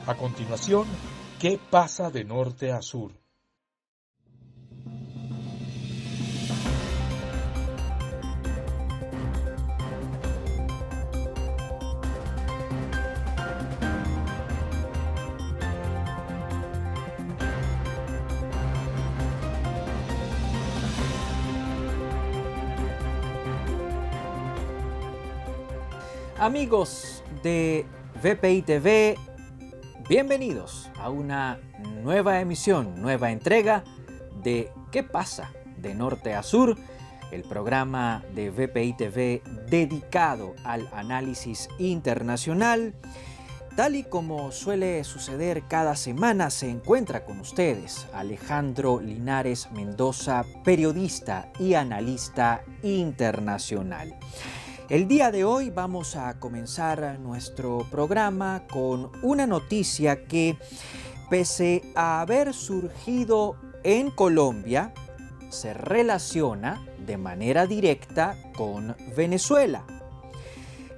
A continuación, ¿qué pasa de norte a sur? Amigos de VPI TV, bienvenidos a una nueva emisión, nueva entrega de ¿Qué pasa de norte a sur? El programa de VPI TV dedicado al análisis internacional. Tal y como suele suceder cada semana, se encuentra con ustedes Alejandro Linares Mendoza, periodista y analista internacional. El día de hoy vamos a comenzar nuestro programa con una noticia que, pese a haber surgido en Colombia, se relaciona de manera directa con Venezuela.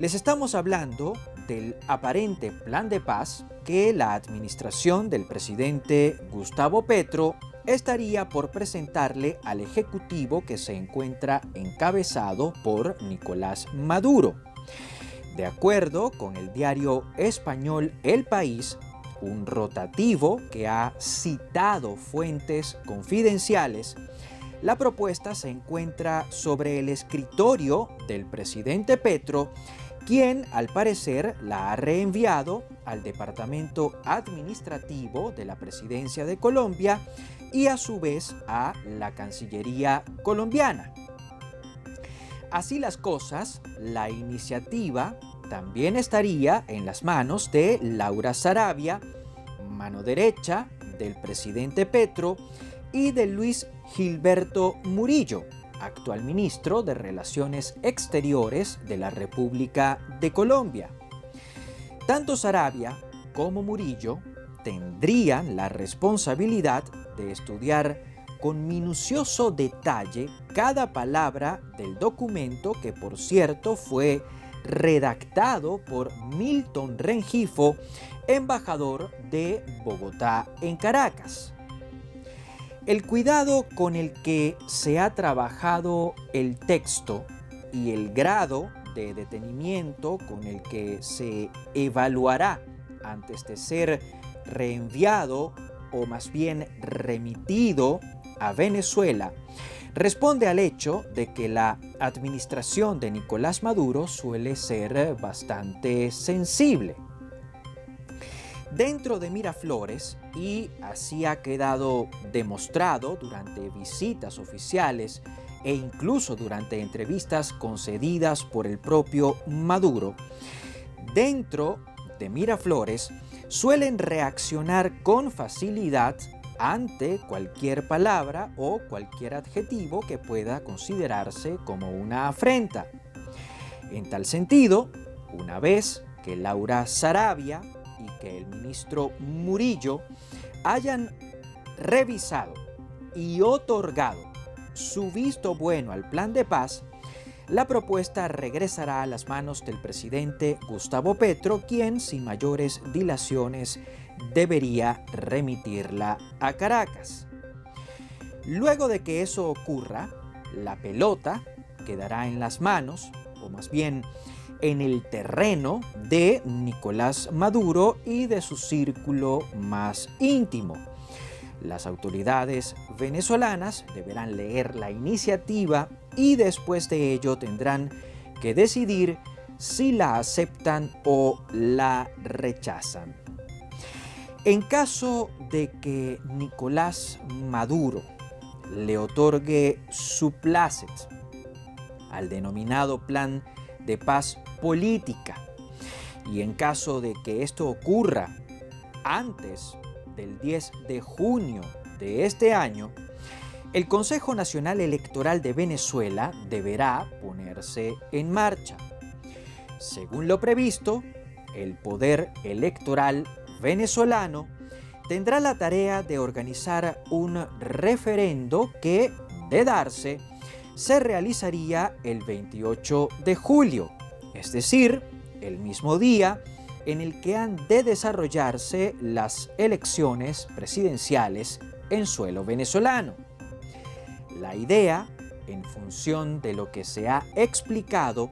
Les estamos hablando del aparente plan de paz que la administración del presidente Gustavo Petro estaría por presentarle al Ejecutivo que se encuentra encabezado por Nicolás Maduro. De acuerdo con el diario español El País, un rotativo que ha citado fuentes confidenciales, la propuesta se encuentra sobre el escritorio del presidente Petro, quien al parecer la ha reenviado al Departamento Administrativo de la Presidencia de Colombia y a su vez a la Cancillería colombiana. Así las cosas, la iniciativa también estaría en las manos de Laura Sarabia, mano derecha del presidente Petro, y de Luis Gilberto Murillo, actual ministro de Relaciones Exteriores de la República de Colombia. Tanto Sarabia como Murillo tendrían la responsabilidad de estudiar con minucioso detalle cada palabra del documento que, por cierto, fue redactado por Milton Rengifo, embajador de Bogotá en Caracas. El cuidado con el que se ha trabajado el texto y el grado de detenimiento con el que se evaluará antes de ser reenviado o más bien remitido a Venezuela responde al hecho de que la administración de Nicolás Maduro suele ser bastante sensible. Dentro de Miraflores, y así ha quedado demostrado durante visitas oficiales e incluso durante entrevistas concedidas por el propio Maduro, dentro de Miraflores suelen reaccionar con facilidad ante cualquier palabra o cualquier adjetivo que pueda considerarse como una afrenta. En tal sentido, una vez que Laura Sarabia y que el ministro Murillo hayan revisado y otorgado su visto bueno al plan de paz, la propuesta regresará a las manos del presidente Gustavo Petro, quien sin mayores dilaciones debería remitirla a Caracas. Luego de que eso ocurra, la pelota quedará en las manos, o más bien en el terreno de Nicolás Maduro y de su círculo más íntimo. Las autoridades venezolanas deberán leer la iniciativa y después de ello tendrán que decidir si la aceptan o la rechazan. En caso de que Nicolás Maduro le otorgue su plácet al denominado Plan de Paz Política, y en caso de que esto ocurra antes del 10 de junio de este año, el Consejo Nacional Electoral de Venezuela deberá ponerse en marcha. Según lo previsto, el poder electoral venezolano tendrá la tarea de organizar un referendo que, de darse, se realizaría el 28 de julio, es decir, el mismo día en el que han de desarrollarse las elecciones presidenciales en suelo venezolano. La idea, en función de lo que se ha explicado,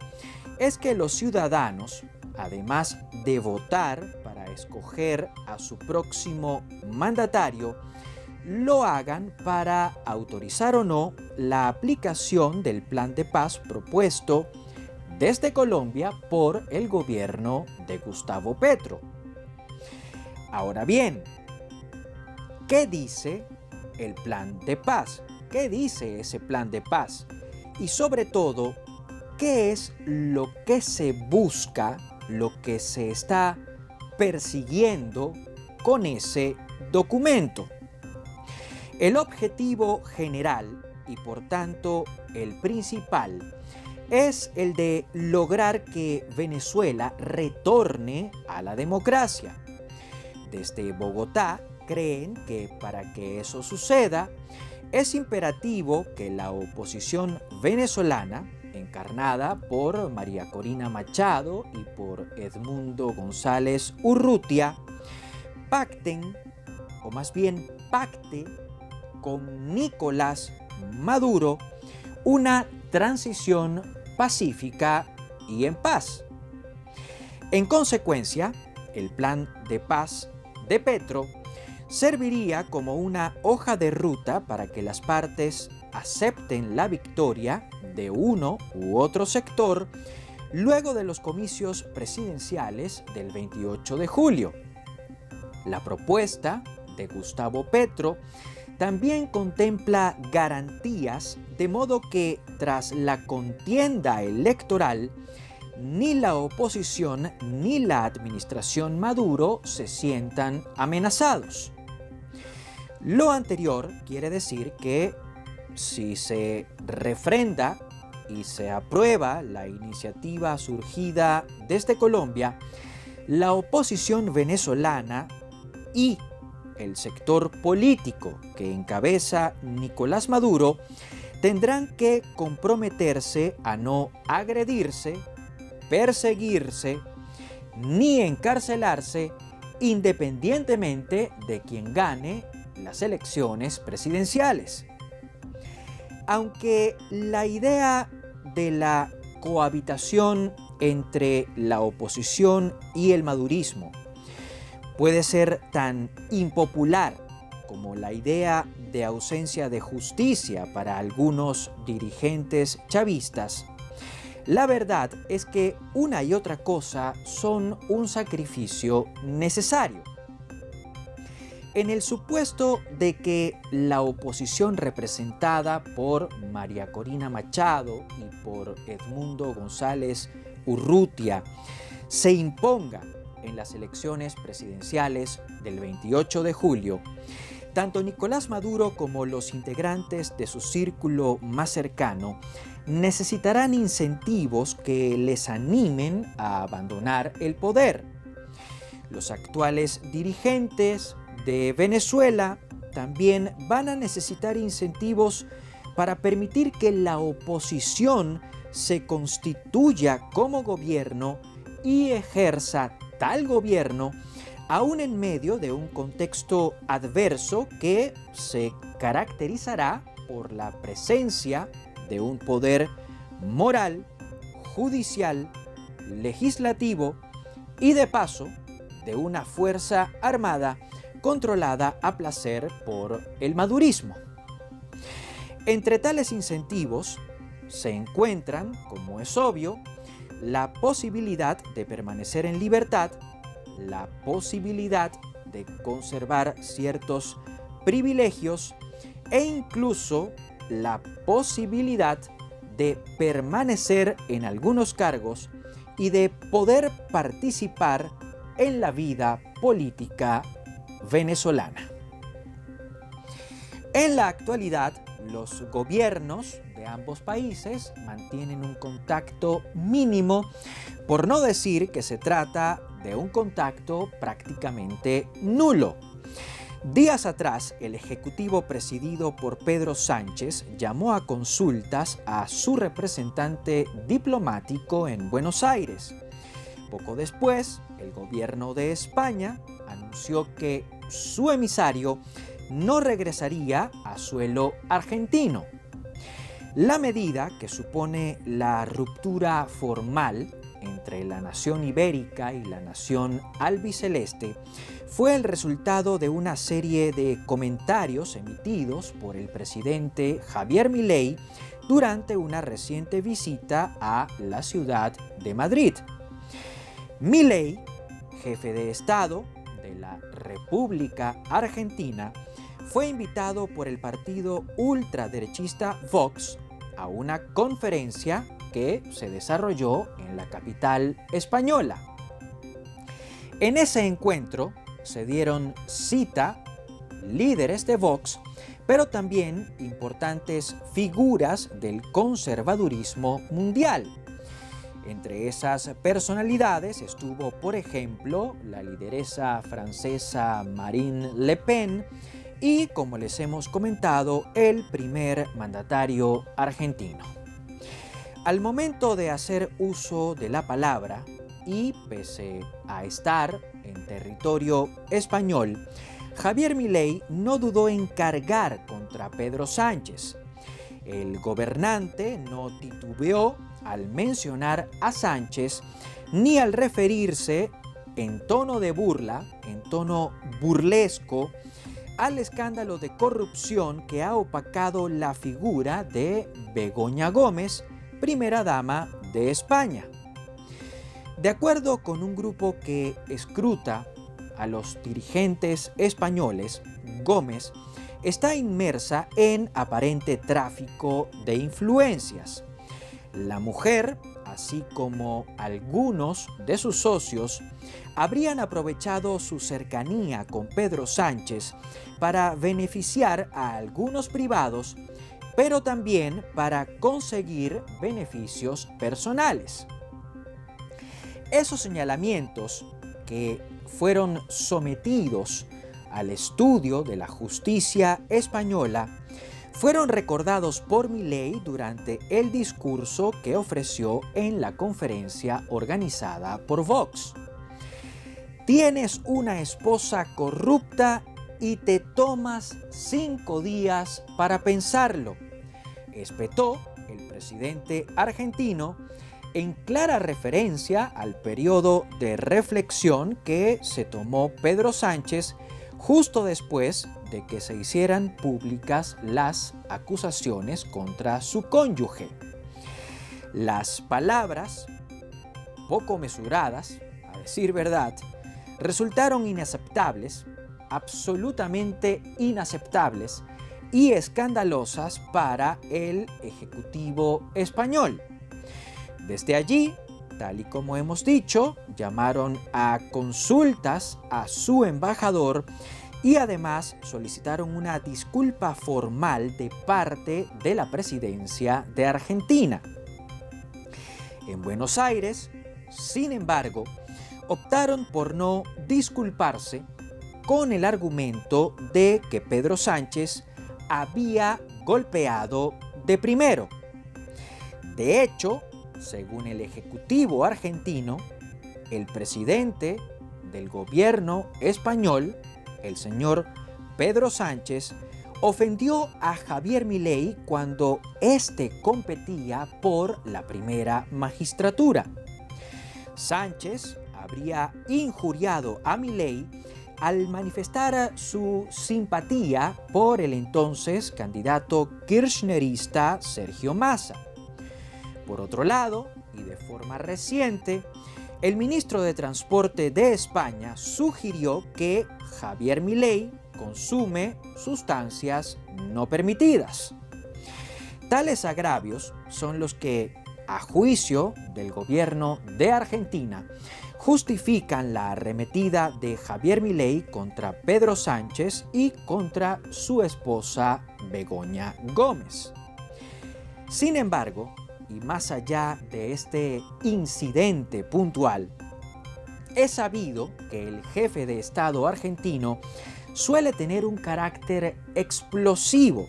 es que los ciudadanos, además de votar para escoger a su próximo mandatario, lo hagan para autorizar o no la aplicación del plan de paz propuesto desde Colombia por el gobierno de Gustavo Petro. Ahora bien, ¿qué dice el plan de paz? ¿Qué dice ese plan de paz? Y sobre todo, ¿qué es lo que se busca, lo que se está persiguiendo con ese documento? El objetivo general y por tanto el principal es el de lograr que Venezuela retorne a la democracia. Desde Bogotá creen que para que eso suceda es imperativo que la oposición venezolana, encarnada por María Corina Machado y por Edmundo González Urrutia, pacten, o más bien pacte, con Nicolás Maduro una transición pacífica y en paz. En consecuencia, el plan de paz de Petro serviría como una hoja de ruta para que las partes acepten la victoria de uno u otro sector luego de los comicios presidenciales del 28 de julio. La propuesta de Gustavo Petro también contempla garantías de modo que tras la contienda electoral ni la oposición ni la administración Maduro se sientan amenazados. Lo anterior quiere decir que si se refrenda y se aprueba la iniciativa surgida desde Colombia, la oposición venezolana y el sector político que encabeza Nicolás Maduro tendrán que comprometerse a no agredirse, perseguirse ni encarcelarse independientemente de quien gane las elecciones presidenciales. Aunque la idea de la cohabitación entre la oposición y el madurismo puede ser tan impopular como la idea de ausencia de justicia para algunos dirigentes chavistas, la verdad es que una y otra cosa son un sacrificio necesario. En el supuesto de que la oposición representada por María Corina Machado y por Edmundo González Urrutia se imponga en las elecciones presidenciales del 28 de julio, tanto Nicolás Maduro como los integrantes de su círculo más cercano necesitarán incentivos que les animen a abandonar el poder. Los actuales dirigentes de Venezuela también van a necesitar incentivos para permitir que la oposición se constituya como gobierno y ejerza tal gobierno aún en medio de un contexto adverso que se caracterizará por la presencia de un poder moral, judicial, legislativo y de paso de una fuerza armada controlada a placer por el madurismo. Entre tales incentivos se encuentran, como es obvio, la posibilidad de permanecer en libertad, la posibilidad de conservar ciertos privilegios e incluso la posibilidad de permanecer en algunos cargos y de poder participar en la vida política venezolana. En la actualidad, los gobiernos de ambos países mantienen un contacto mínimo, por no decir que se trata de un contacto prácticamente nulo. Días atrás, el Ejecutivo presidido por Pedro Sánchez llamó a consultas a su representante diplomático en Buenos Aires. Poco después, el gobierno de España anunció que su emisario no regresaría a suelo argentino. La medida, que supone la ruptura formal entre la nación ibérica y la nación albiceleste, fue el resultado de una serie de comentarios emitidos por el presidente Javier Milei durante una reciente visita a la ciudad de Madrid. Milei, jefe de Estado de la República Argentina, fue invitado por el partido ultraderechista Vox a una conferencia que se desarrolló en la capital española. En ese encuentro se dieron cita líderes de Vox, pero también importantes figuras del conservadurismo mundial. Entre esas personalidades estuvo, por ejemplo, la lideresa francesa Marine Le Pen y, como les hemos comentado, el primer mandatario argentino. Al momento de hacer uso de la palabra, y pese a estar en territorio español, Javier Milei no dudó en cargar contra Pedro Sánchez. El gobernante no titubeó al mencionar a Sánchez ni al referirse en tono de burla, en tono burlesco, al escándalo de corrupción que ha opacado la figura de Begoña Gómez, primera dama de España. De acuerdo con un grupo que escruta a los dirigentes españoles, Gómez está inmersa en aparente tráfico de influencias. La mujer, así como algunos de sus socios, habrían aprovechado su cercanía con Pedro Sánchez para beneficiar a algunos privados, pero también para conseguir beneficios personales. Esos señalamientos, que fueron sometidos al estudio de la justicia española, fueron recordados por Milei durante el discurso que ofreció en la conferencia organizada por Vox. Tienes una esposa corrupta y te tomas 5 días para pensarlo, espetó el presidente argentino en clara referencia al periodo de reflexión que se tomó Pedro Sánchez justo después de que se hicieran públicas las acusaciones contra su cónyuge. Las palabras, poco mesuradas, a decir verdad, resultaron inaceptables, absolutamente inaceptables y escandalosas para el Ejecutivo español. Desde allí, tal y como hemos dicho, llamaron a consultas a su embajador y además solicitaron una disculpa formal de parte de la presidencia de Argentina. En Buenos Aires, sin embargo, optaron por no disculparse con el argumento de que Pedro Sánchez había golpeado de primero. De hecho, según el Ejecutivo argentino, el presidente del gobierno español, el señor Pedro Sánchez, ofendió a Javier Milei cuando éste competía por la primera magistratura. Sánchez habría injuriado a Milei al manifestar su simpatía por el entonces candidato kirchnerista Sergio Massa. Por otro lado, y de forma reciente, el ministro de Transporte de España sugirió que Javier Milei consume sustancias no permitidas. Tales agravios son los que, a juicio del gobierno de Argentina, justifican la arremetida de Javier Milei contra Pedro Sánchez y contra su esposa Begoña Gómez. Sin embargo, y más allá de este incidente puntual, es sabido que el jefe de Estado argentino suele tener un carácter explosivo,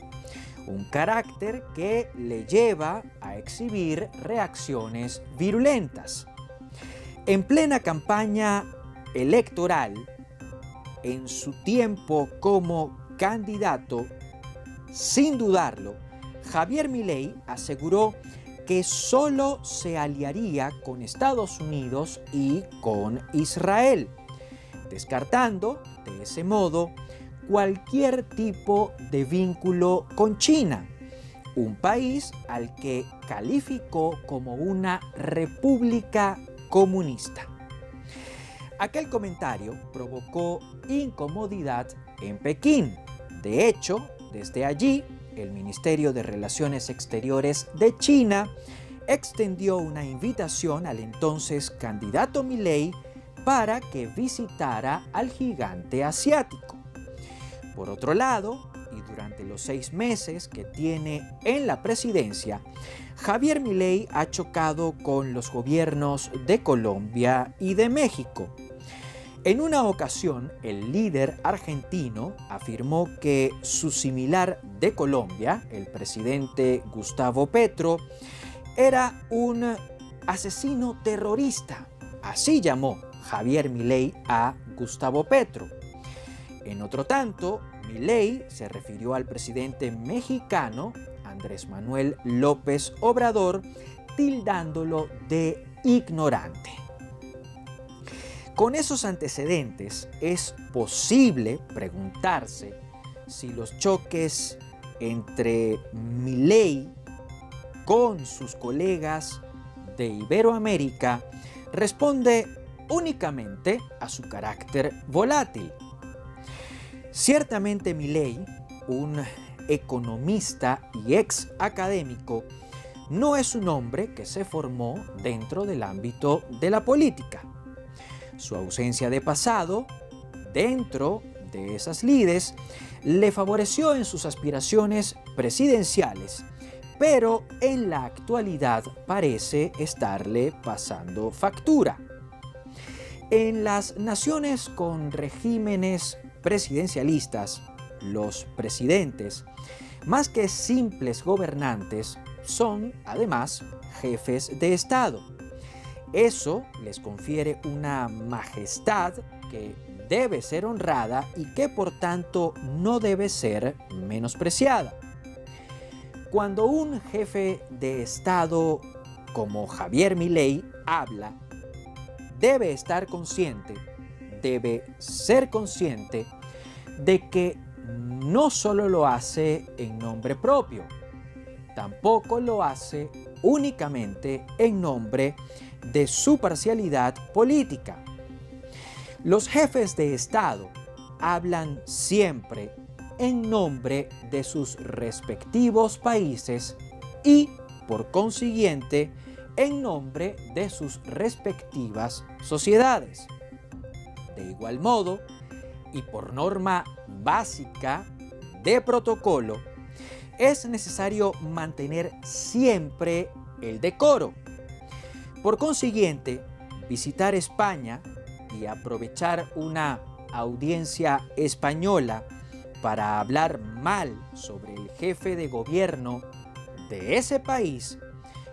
un carácter que le lleva a exhibir reacciones virulentas. En plena campaña electoral, en su tiempo como candidato, sin dudarlo, Javier Milei aseguró que solo se aliaría con Estados Unidos y con Israel, descartando de ese modo cualquier tipo de vínculo con China, un país al que calificó como una república comunista. Aquel comentario provocó incomodidad en Pekín. De hecho, desde allí, el Ministerio de Relaciones Exteriores de China extendió una invitación al entonces candidato Milei para que visitara al gigante asiático. Por otro lado, y durante los 6 meses que tiene en la presidencia, Javier Milei ha chocado con los gobiernos de Colombia y de México. En una ocasión, el líder argentino afirmó que su similar de Colombia, el presidente Gustavo Petro, era un asesino terrorista. Así llamó Javier Milei a Gustavo Petro. En otro tanto, Milei se refirió al presidente mexicano Andrés Manuel López Obrador, tildándolo de ignorante. Con esos antecedentes es posible preguntarse si los choques entre Milei con sus colegas de Iberoamérica responde únicamente a su carácter volátil. Ciertamente Milei, un economista y ex académico, no es un hombre que se formó dentro del ámbito de la política. Su ausencia de pasado, dentro de esas lides, le favoreció en sus aspiraciones presidenciales, pero en la actualidad parece estarle pasando factura. En las naciones con regímenes presidencialistas, los presidentes, más que simples gobernantes, son además jefes de Estado. Eso les confiere una majestad que debe ser honrada y que por tanto no debe ser menospreciada. Cuando un jefe de Estado como Javier Milei habla, debe estar consciente, debe ser consciente de que no solo lo hace en nombre propio, tampoco lo hace únicamente en nombre de su parcialidad política. Los jefes de Estado hablan siempre en nombre de sus respectivos países y, por consiguiente, en nombre de sus respectivas sociedades. De igual modo, y por norma básica de protocolo, es necesario mantener siempre el decoro. Por consiguiente, visitar España y aprovechar una audiencia española para hablar mal sobre el jefe de gobierno de ese país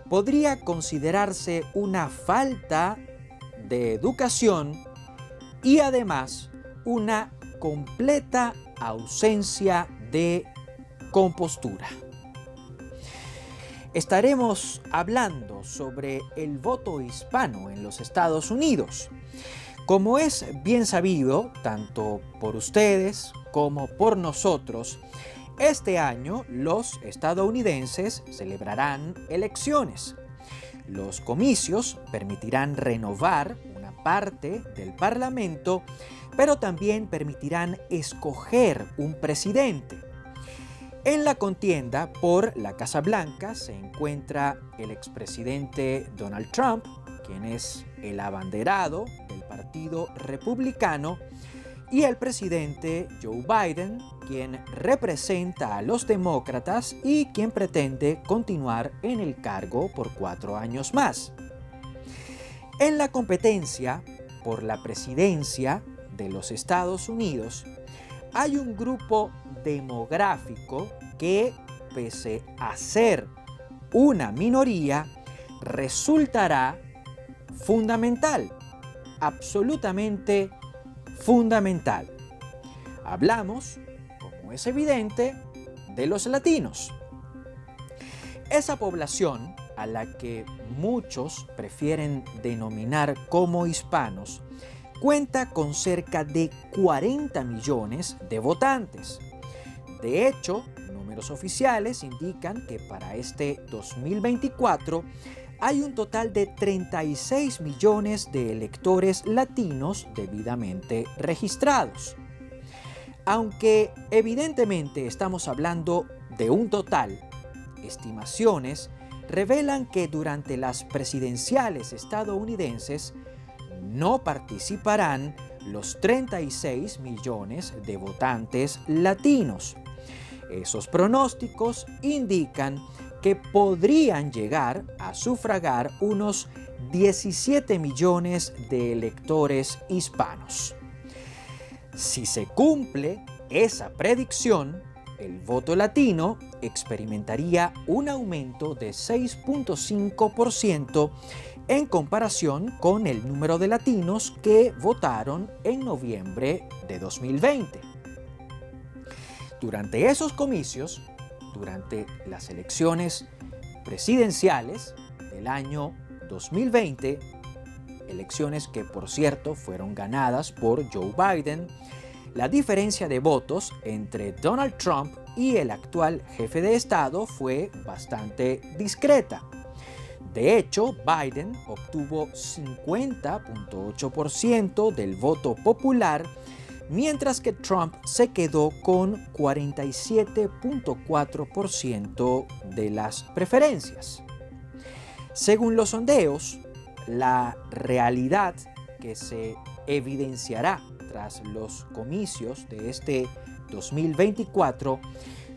podría considerarse una falta de educación y además una completa ausencia de compostura. Estaremos hablando sobre el voto hispano en los Estados Unidos. Como es bien sabido, tanto por ustedes como por nosotros, este año los estadounidenses celebrarán elecciones. Los comicios permitirán renovar una parte del Parlamento, pero también permitirán escoger un presidente. En la contienda por la Casa Blanca se encuentra el expresidente Donald Trump, quien es el abanderado del Partido Republicano, y el presidente Joe Biden, quien representa a los demócratas y quien pretende continuar en el cargo por 4 años más. En la competencia por la presidencia de los Estados Unidos, hay un grupo demográfico que, pese a ser una minoría, resultará fundamental, absolutamente fundamental. Hablamos, como es evidente, de los latinos. Esa población a la que muchos prefieren denominar como hispanos cuenta con cerca de 40 millones de votantes. De hecho, números oficiales indican que para este 2024 hay un total de 36 millones de electores latinos debidamente registrados. Aunque evidentemente estamos hablando de un total, estimaciones revelan que durante las presidenciales estadounidenses no participarán los 36 millones de votantes latinos. Esos pronósticos indican que podrían llegar a sufragar unos 17 millones de electores hispanos. Si se cumple esa predicción, el voto latino experimentaría un aumento de 6.5% en comparación con el número de latinos que votaron en noviembre de 2020. Durante esos comicios, durante las elecciones presidenciales del año 2020, elecciones que por cierto fueron ganadas por Joe Biden, la diferencia de votos entre Donald Trump y el actual jefe de Estado fue bastante discreta. De hecho, Biden obtuvo 50.8% del voto popular, mientras que Trump se quedó con 47.4% de las preferencias. Según los sondeos, la realidad que se evidenciará tras los comicios de este 2024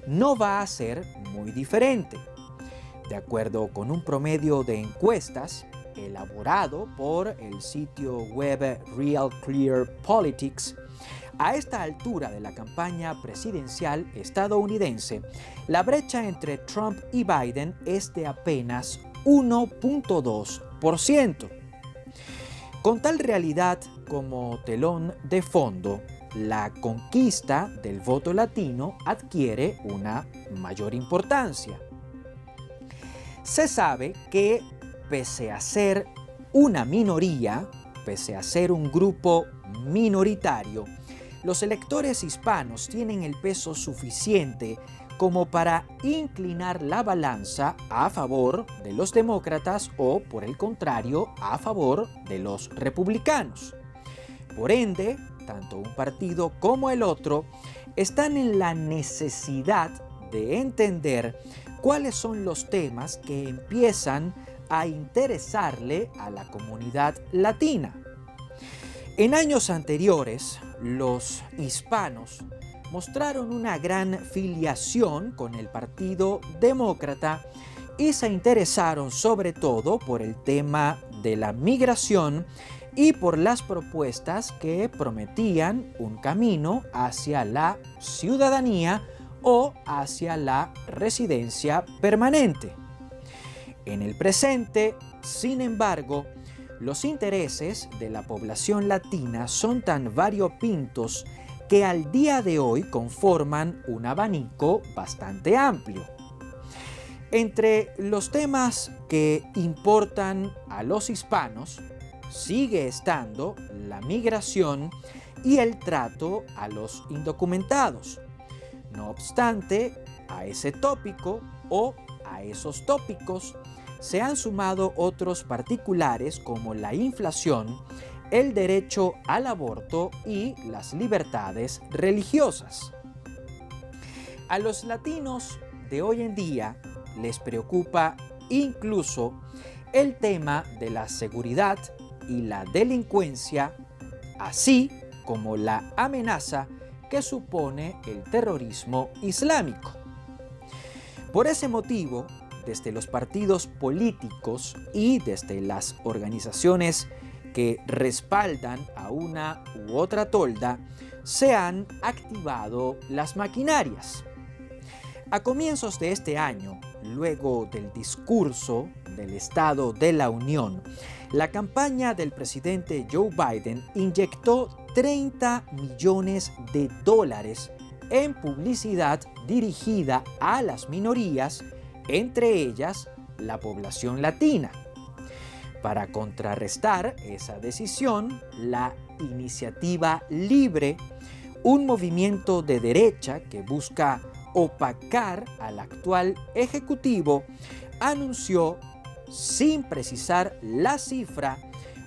no va a ser muy diferente. De acuerdo con un promedio de encuestas elaborado por el sitio web Real Clear Politics, a esta altura de la campaña presidencial estadounidense, la brecha entre Trump y Biden es de apenas 1.2%. Con tal realidad como telón de fondo, la conquista del voto latino adquiere una mayor importancia. Se sabe que, pese a ser una minoría, pese a ser un grupo minoritario, los electores hispanos tienen el peso suficiente como para inclinar la balanza a favor de los demócratas o, por el contrario, a favor de los republicanos. Por ende, tanto un partido como el otro están en la necesidad de entender cuáles son los temas que empiezan a interesarle a la comunidad latina. En años anteriores, los hispanos mostraron una gran filiación con el Partido Demócrata y se interesaron sobre todo por el tema de la migración y por las propuestas que prometían un camino hacia la ciudadanía o hacia la residencia permanente. En el presente, sin embargo, los intereses de la población latina son tan variopintos que al día de hoy conforman un abanico bastante amplio. Entre los temas que importan a los hispanos sigue estando la migración y el trato a los indocumentados. No obstante, a ese tópico o a esos tópicos se han sumado otros particulares como la inflación, el derecho al aborto y las libertades religiosas. A los latinos de hoy en día les preocupa incluso el tema de la seguridad y la delincuencia, así como la amenaza que supone el terrorismo islámico. Por ese motivo, desde los partidos políticos y desde las organizaciones que respaldan a una u otra tolda, se han activado las maquinarias. A comienzos de este año, luego del discurso del Estado de la Unión, la campaña del presidente Joe Biden inyectó 30 millones de dólares en publicidad dirigida a las minorías, entre ellas la población latina. Para contrarrestar esa decisión, la Iniciativa Libre, un movimiento de derecha que busca opacar al actual ejecutivo, anunció, sin precisar la cifra,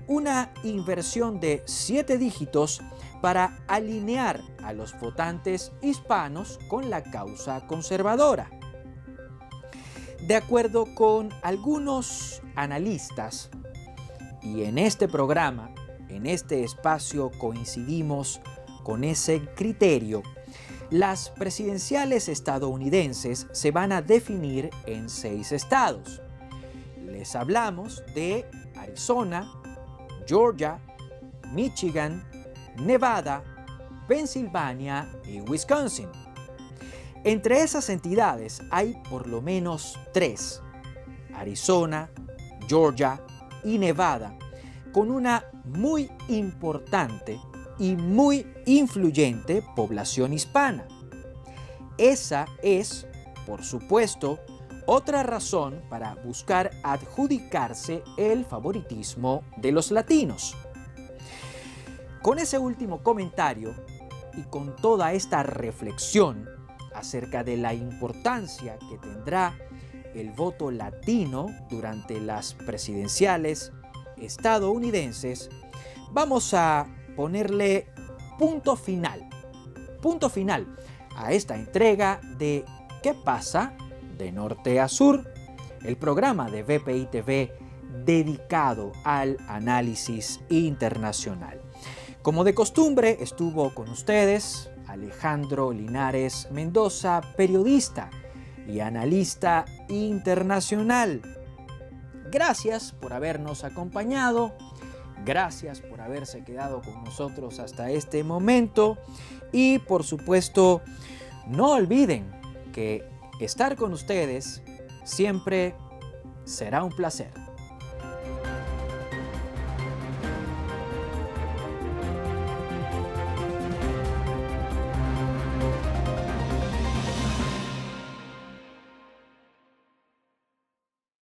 una inversión de 7 dígitos para alinear a los votantes hispanos con la causa conservadora. De acuerdo con algunos analistas, y en este programa, en este espacio coincidimos con ese criterio, las presidenciales estadounidenses se van a definir en 6 estados. Les hablamos de Arizona, Georgia, Michigan, Nevada, Pensilvania y Wisconsin. Entre esas entidades hay por lo menos 3, Arizona, Georgia y Nevada, con una muy importante y muy influyente población hispana. Esa es, por supuesto, otra razón para buscar adjudicarse el favoritismo de los latinos. Con ese último comentario y con toda esta reflexión acerca de la importancia que tendrá el voto latino durante las presidenciales estadounidenses, vamos a ponerle punto final a esta entrega de ¿Qué pasa de norte a sur?, el programa de VPI TV dedicado al análisis internacional. Como de costumbre, estuvo con ustedes Alejandro Linares Mendoza, periodista y analista internacional. Gracias por habernos acompañado, gracias por haberse quedado con nosotros hasta este momento y, por supuesto, no olviden que estar con ustedes siempre será un placer.